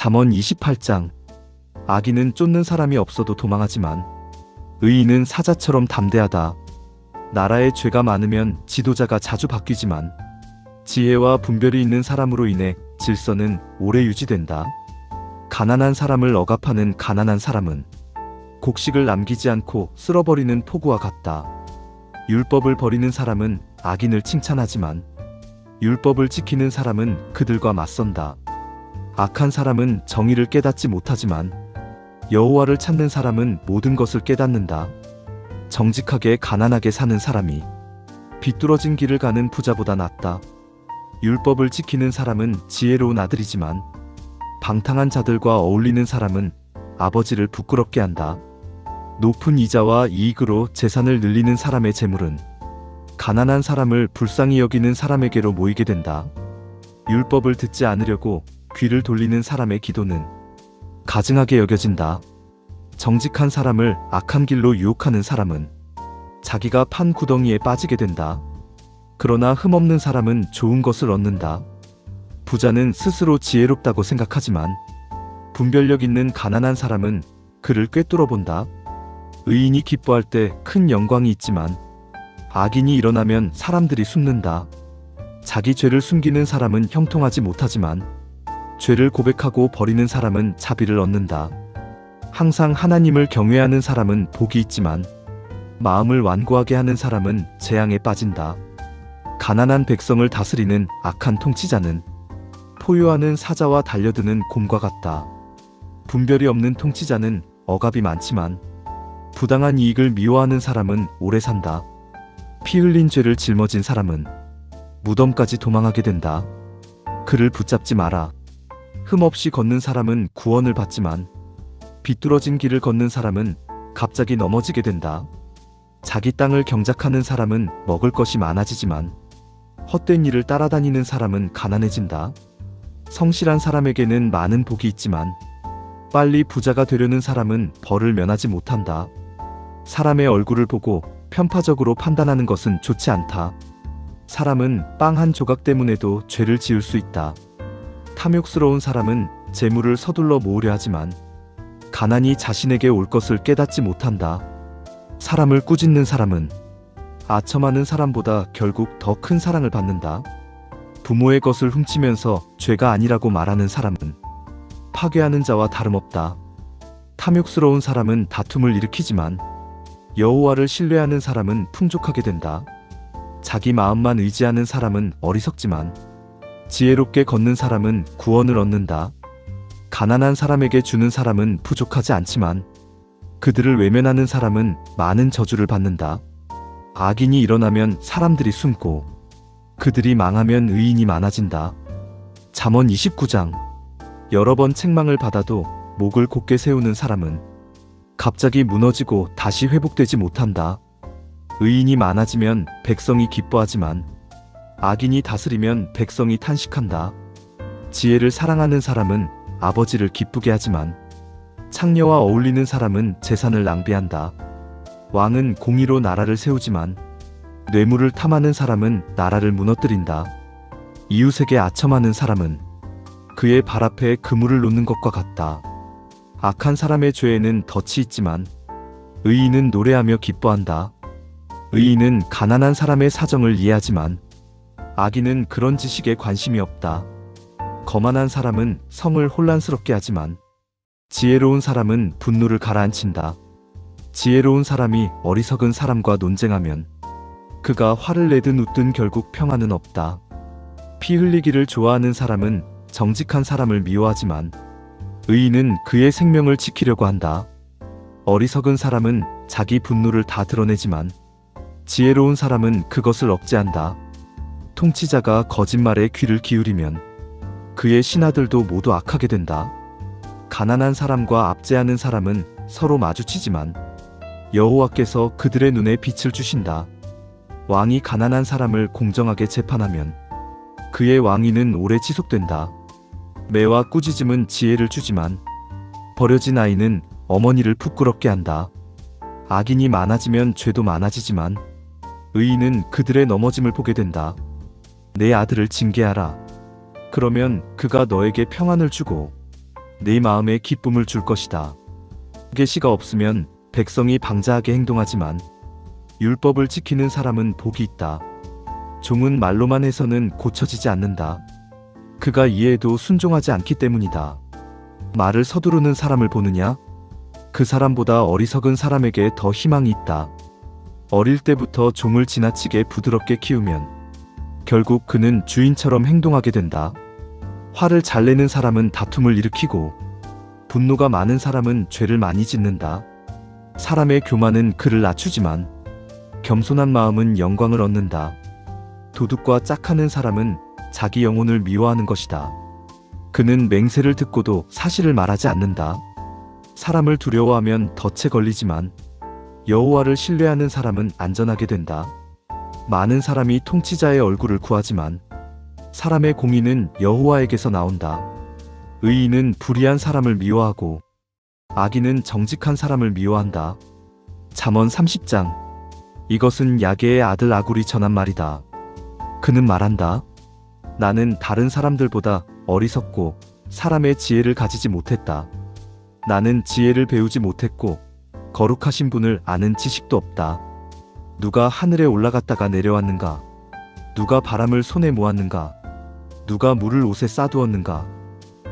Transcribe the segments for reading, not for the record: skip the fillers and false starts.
잠언 28장. 악인은 쫓는 사람이 없어도 도망하지만 의인은 사자처럼 담대하다. 나라에 죄가 많으면 지도자가 자주 바뀌지만 지혜와 분별이 있는 사람으로 인해 질서는 오래 유지된다. 가난한 사람을 억압하는 가난한 사람은 곡식을 남기지 않고 쓸어버리는 포구와 같다. 율법을 버리는 사람은 악인을 칭찬하지만 율법을 지키는 사람은 그들과 맞선다. 악한 사람은 정의를 깨닫지 못하지만 여호와를 찾는 사람은 모든 것을 깨닫는다. 정직하게 가난하게 사는 사람이 비뚤어진 길을 가는 부자보다 낫다. 율법을 지키는 사람은 지혜로운 아들이지만 방탕한 자들과 어울리는 사람은 아버지를 부끄럽게 한다. 높은 이자와 이익으로 재산을 늘리는 사람의 재물은 가난한 사람을 불쌍히 여기는 사람에게로 모이게 된다. 율법을 듣지 않으려고 귀를 돌리는 사람의 기도는 가증하게 여겨진다. 정직한 사람을 악한 길로 유혹하는 사람은 자기가 판 구덩이에 빠지게 된다. 그러나 흠없는 사람은 좋은 것을 얻는다. 부자는 스스로 지혜롭다고 생각하지만 분별력 있는 가난한 사람은 그를 꿰뚫어 본다. 의인이 기뻐할 때 큰 영광이 있지만 악인이 일어나면 사람들이 숨는다. 자기 죄를 숨기는 사람은 형통하지 못하지만 죄를 고백하고 버리는 사람은 자비를 얻는다. 항상 하나님을 경외하는 사람은 복이 있지만 마음을 완고하게 하는 사람은 재앙에 빠진다. 가난한 백성을 다스리는 악한 통치자는 포효하는 사자와 달려드는 곰과 같다. 분별이 없는 통치자는 억압이 많지만 부당한 이익을 미워하는 사람은 오래 산다. 피 흘린 죄를 짊어진 사람은 무덤까지 도망하게 된다. 그를 붙잡지 마라. 흠없이 걷는 사람은 구원을 받지만 비뚤어진 길을 걷는 사람은 갑자기 넘어지게 된다. 자기 땅을 경작하는 사람은 먹을 것이 많아지지만 헛된 일을 따라다니는 사람은 가난해진다. 성실한 사람에게는 많은 복이 있지만 빨리 부자가 되려는 사람은 벌을 면하지 못한다. 사람의 얼굴을 보고 편파적으로 판단하는 것은 좋지 않다. 사람은 빵 한 조각 때문에도 죄를 지을 수 있다. 탐욕스러운 사람은 재물을 서둘러 모으려 하지만 가난이 자신에게 올 것을 깨닫지 못한다. 사람을 꾸짖는 사람은 아첨하는 사람보다 결국 더 큰 사랑을 받는다. 부모의 것을 훔치면서 죄가 아니라고 말하는 사람은 파괴하는 자와 다름없다. 탐욕스러운 사람은 다툼을 일으키지만 여호와를 신뢰하는 사람은 풍족하게 된다. 자기 마음만 의지하는 사람은 어리석지만 지혜롭게 걷는 사람은 구원을 얻는다. 가난한 사람에게 주는 사람은 부족하지 않지만 그들을 외면하는 사람은 많은 저주를 받는다. 악인이 일어나면 사람들이 숨고 그들이 망하면 의인이 많아진다. 잠언 29장. 여러 번 책망을 받아도 목을 곧게 세우는 사람은 갑자기 무너지고 다시 회복되지 못한다. 의인이 많아지면 백성이 기뻐하지만 악인이 다스리면 백성이 탄식한다. 지혜를 사랑하는 사람은 아버지를 기쁘게 하지만 창녀와 어울리는 사람은 재산을 낭비한다. 왕은 공의로 나라를 세우지만 뇌물을 탐하는 사람은 나라를 무너뜨린다. 이웃에게 아첨하는 사람은 그의 발 앞에 그물을 놓는 것과 같다. 악한 사람의 죄에는 덫이 있지만 의인은 노래하며 기뻐한다. 의인은 가난한 사람의 사정을 이해하지만 악인은 그런 지식에 관심이 없다. 거만한 사람은 성을 혼란스럽게 하지만 지혜로운 사람은 분노를 가라앉힌다. 지혜로운 사람이 어리석은 사람과 논쟁하면 그가 화를 내든 웃든 결국 평안은 없다. 피 흘리기를 좋아하는 사람은 정직한 사람을 미워하지만 의인은 그의 생명을 지키려고 한다. 어리석은 사람은 자기 분노를 다 드러내지만 지혜로운 사람은 그것을 억제한다. 통치자가 거짓말에 귀를 기울이면 그의 신하들도 모두 악하게 된다. 가난한 사람과 압제하는 사람은 서로 마주치지만 여호와께서 그들의 눈에 빛을 주신다. 왕이 가난한 사람을 공정하게 재판하면 그의 왕위는 오래 지속된다. 매와 꾸짖음은 지혜를 주지만 버려진 아이는 어머니를 부끄럽게 한다. 악인이 많아지면 죄도 많아지지만 의인은 그들의 넘어짐을 보게 된다. 내 아들을 징계하라. 그러면 그가 너에게 평안을 주고 네 마음에 기쁨을 줄 것이다. 계시가 없으면 백성이 방자하게 행동하지만 율법을 지키는 사람은 복이 있다. 종은 말로만 해서는 고쳐지지 않는다. 그가 이해해도 순종하지 않기 때문이다. 말을 서두르는 사람을 보느냐? 그 사람보다 어리석은 사람에게 더 희망이 있다. 어릴 때부터 종을 지나치게 부드럽게 키우면 결국 그는 주인처럼 행동하게 된다. 화를 잘 내는 사람은 다툼을 일으키고 분노가 많은 사람은 죄를 많이 짓는다. 사람의 교만은 그를 낮추지만 겸손한 마음은 영광을 얻는다. 도둑과 짝하는 사람은 자기 영혼을 미워하는 것이다. 그는 맹세를 듣고도 사실을 말하지 않는다. 사람을 두려워하면 덫에 걸리지만 여호와를 신뢰하는 사람은 안전하게 된다. 많은 사람이 통치자의 얼굴을 구하지만 사람의 공의는 여호와에게서 나온다. 의인은 불의한 사람을 미워하고 악인은 정직한 사람을 미워한다. 잠언 30장. 이것은 야게의 아들 아굴이 전한 말이다. 그는 말한다. 나는 다른 사람들보다 어리석고 사람의 지혜를 가지지 못했다. 나는 지혜를 배우지 못했고 거룩하신 분을 아는 지식도 없다. 누가 하늘에 올라갔다가 내려왔는가? 누가 바람을 손에 모았는가? 누가 물을 옷에 싸두었는가?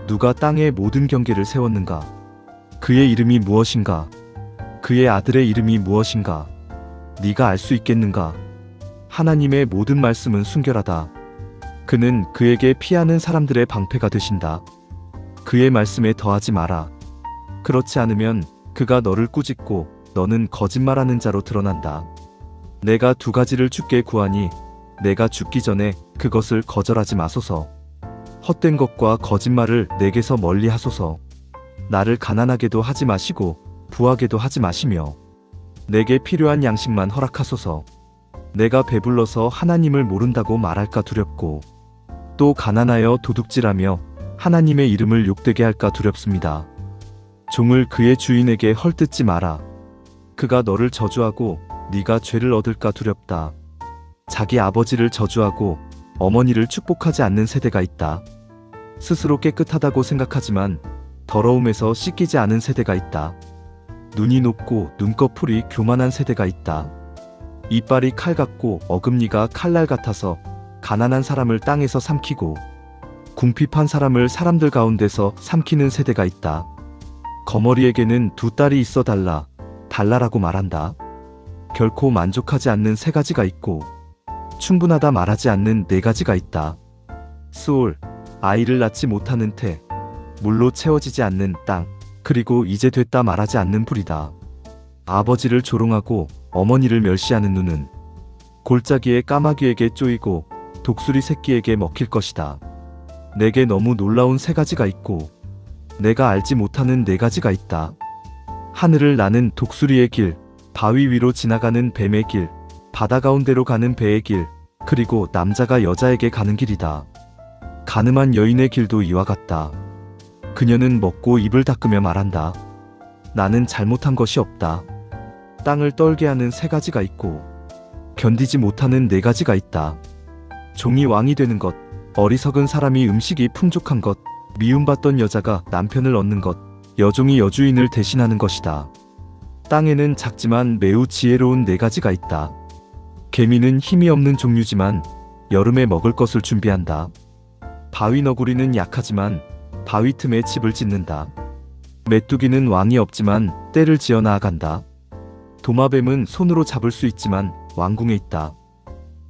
누가 땅의 모든 경계를 세웠는가? 그의 이름이 무엇인가? 그의 아들의 이름이 무엇인가? 네가 알 수 있겠는가? 하나님의 모든 말씀은 순결하다. 그는 그에게 피하는 사람들의 방패가 되신다. 그의 말씀에 더하지 마라. 그렇지 않으면 그가 너를 꾸짖고 너는 거짓말하는 자로 드러난다. 내가 두 가지를 주께 구하니 내가 죽기 전에 그것을 거절하지 마소서. 헛된 것과 거짓말을 내게서 멀리 하소서. 나를 가난하게도 하지 마시고 부하게도 하지 마시며 내게 필요한 양식만 허락하소서. 내가 배불러서 하나님을 모른다고 말할까 두렵고 또 가난하여 도둑질하며 하나님의 이름을 욕되게 할까 두렵습니다. 종을 그의 주인에게 헐뜯지 마라. 그가 너를 저주하고 네가 죄를 얻을까 두렵다. 자기 아버지를 저주하고 어머니를 축복하지 않는 세대가 있다. 스스로 깨끗하다고 생각하지만 더러움에서 씻기지 않은 세대가 있다. 눈이 높고 눈꺼풀이 교만한 세대가 있다. 이빨이 칼 같고 어금니가 칼날 같아서 가난한 사람을 땅에서 삼키고 궁핍한 사람을 사람들 가운데서 삼키는 세대가 있다. 거머리에게는 두 딸이 있어 달라라고 말한다. 결코 만족하지 않는 세 가지가 있고 충분하다 말하지 않는 네 가지가 있다. 스올, 아이를 낳지 못하는 태, 물로 채워지지 않는 땅, 그리고 이제 됐다 말하지 않는 불이다. 아버지를 조롱하고 어머니를 멸시하는 눈은 골짜기의 까마귀에게 쪼이고 독수리 새끼에게 먹힐 것이다. 내게 너무 놀라운 세 가지가 있고 내가 알지 못하는 네 가지가 있다. 하늘을 나는 독수리의 길, 바위 위로 지나가는 뱀의 길, 바다 가운데로 가는 배의 길, 그리고 남자가 여자에게 가는 길이다. 가늠한 여인의 길도 이와 같다. 그녀는 먹고 입을 닦으며 말한다. 나는 잘못한 것이 없다. 땅을 떨게 하는 세 가지가 있고 견디지 못하는 네 가지가 있다. 종이 왕이 되는 것, 어리석은 사람이 음식이 풍족한 것, 미움받던 여자가 남편을 얻는 것, 여종이 여주인을 대신하는 것이다. 땅에는 작지만 매우 지혜로운 네 가지가 있다. 개미는 힘이 없는 종류지만 여름에 먹을 것을 준비한다. 바위 너구리는 약하지만 바위 틈에 집을 짓는다. 메뚜기는 왕이 없지만 떼를 지어 나아간다. 도마뱀은 손으로 잡을 수 있지만 왕궁에 있다.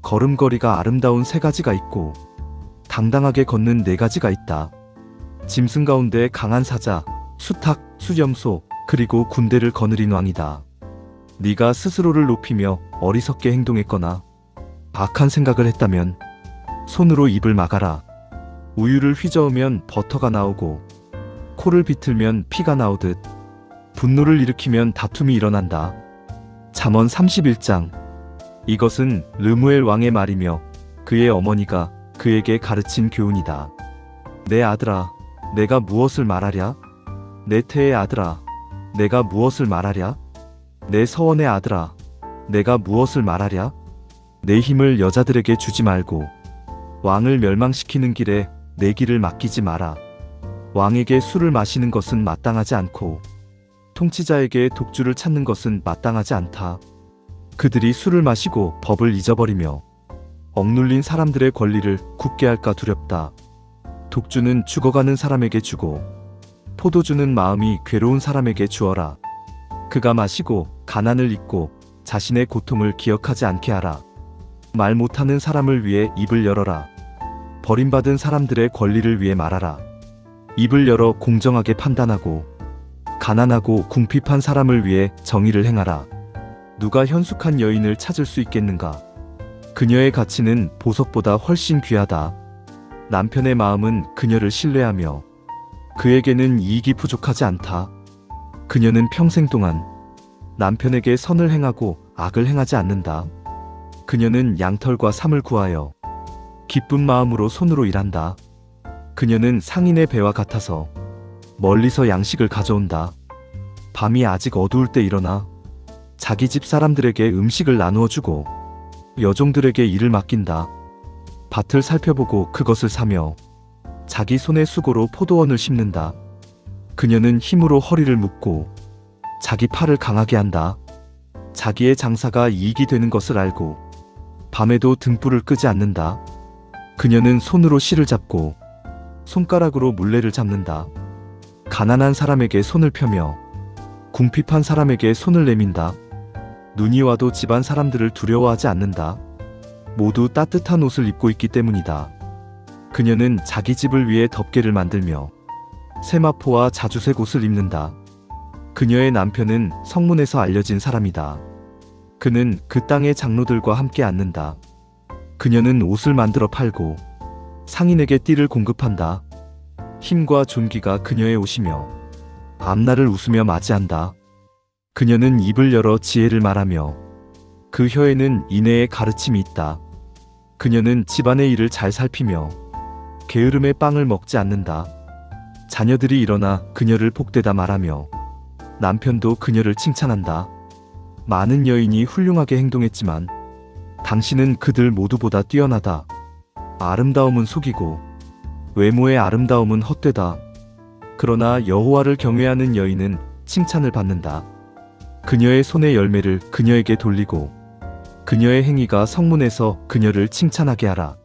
걸음걸이가 아름다운 세 가지가 있고 당당하게 걷는 네 가지가 있다. 짐승 가운데 강한 사자, 수탉, 수염소, 그리고 군대를 거느린 왕이다. 네가 스스로를 높이며 어리석게 행동했거나 악한 생각을 했다면 손으로 입을 막아라. 우유를 휘저으면 버터가 나오고 코를 비틀면 피가 나오듯 분노를 일으키면 다툼이 일어난다. 잠언 31장. 이것은 르무엘 왕의 말이며 그의 어머니가 그에게 가르친 교훈이다. 내 아들아, 내가 무엇을 말하랴? 내 태의 아들아, 내가 무엇을 말하랴? 내 서원의 아들아, 내가 무엇을 말하랴? 내 힘을 여자들에게 주지 말고 왕을 멸망시키는 길에 내 길을 맡기지 마라. 왕에게 술을 마시는 것은 마땅하지 않고 통치자에게 독주를 찾는 것은 마땅하지 않다. 그들이 술을 마시고 법을 잊어버리며 억눌린 사람들의 권리를 굳게 할까 두렵다. 독주는 죽어가는 사람에게 주고 포도주는 마음이 괴로운 사람에게 주어라. 그가 마시고 가난을 잊고 자신의 고통을 기억하지 않게 하라. 말 못하는 사람을 위해 입을 열어라. 버림받은 사람들의 권리를 위해 말하라. 입을 열어 공정하게 판단하고 가난하고 궁핍한 사람을 위해 정의를 행하라. 누가 현숙한 여인을 찾을 수 있겠는가? 그녀의 가치는 보석보다 훨씬 귀하다. 남편의 마음은 그녀를 신뢰하며 그에게는 이익이 부족하지 않다. 그녀는 평생 동안 남편에게 선을 행하고 악을 행하지 않는다. 그녀는 양털과 삼을 구하여 기쁜 마음으로 손으로 일한다. 그녀는 상인의 배와 같아서 멀리서 양식을 가져온다. 밤이 아직 어두울 때 일어나 자기 집 사람들에게 음식을 나누어 주고 여종들에게 일을 맡긴다. 밭을 살펴보고 그것을 사며 자기 손의 수고로 포도원을 심는다. 그녀는 힘으로 허리를 묶고 자기 팔을 강하게 한다. 자기의 장사가 이익이 되는 것을 알고 밤에도 등불을 끄지 않는다. 그녀는 손으로 실을 잡고 손가락으로 물레를 잡는다. 가난한 사람에게 손을 펴며 궁핍한 사람에게 손을 내민다. 눈이 와도 집안 사람들을 두려워하지 않는다. 모두 따뜻한 옷을 입고 있기 때문이다. 그녀는 자기 집을 위해 덮개를 만들며 세마포와 자주색 옷을 입는다. 그녀의 남편은 성문에서 알려진 사람이다. 그는 그 땅의 장로들과 함께 앉는다. 그녀는 옷을 만들어 팔고 상인에게 띠를 공급한다. 힘과 존귀가 그녀의 옷이며 앞날을 웃으며 맞이한다. 그녀는 입을 열어 지혜를 말하며 그 혀에는 인애의 가르침이 있다. 그녀는 집안의 일을 잘 살피며 게으름의 빵을 먹지 않는다. 자녀들이 일어나 그녀를 복되다 말하며 남편도 그녀를 칭찬한다. 많은 여인이 훌륭하게 행동했지만 당신은 그들 모두보다 뛰어나다. 아름다움은 속이고 외모의 아름다움은 헛되다. 그러나 여호와를 경외하는 여인은 칭찬을 받는다. 그녀의 손의 열매를 그녀에게 돌리고 그녀의 행위가 성문에서 그녀를 칭찬하게 하라.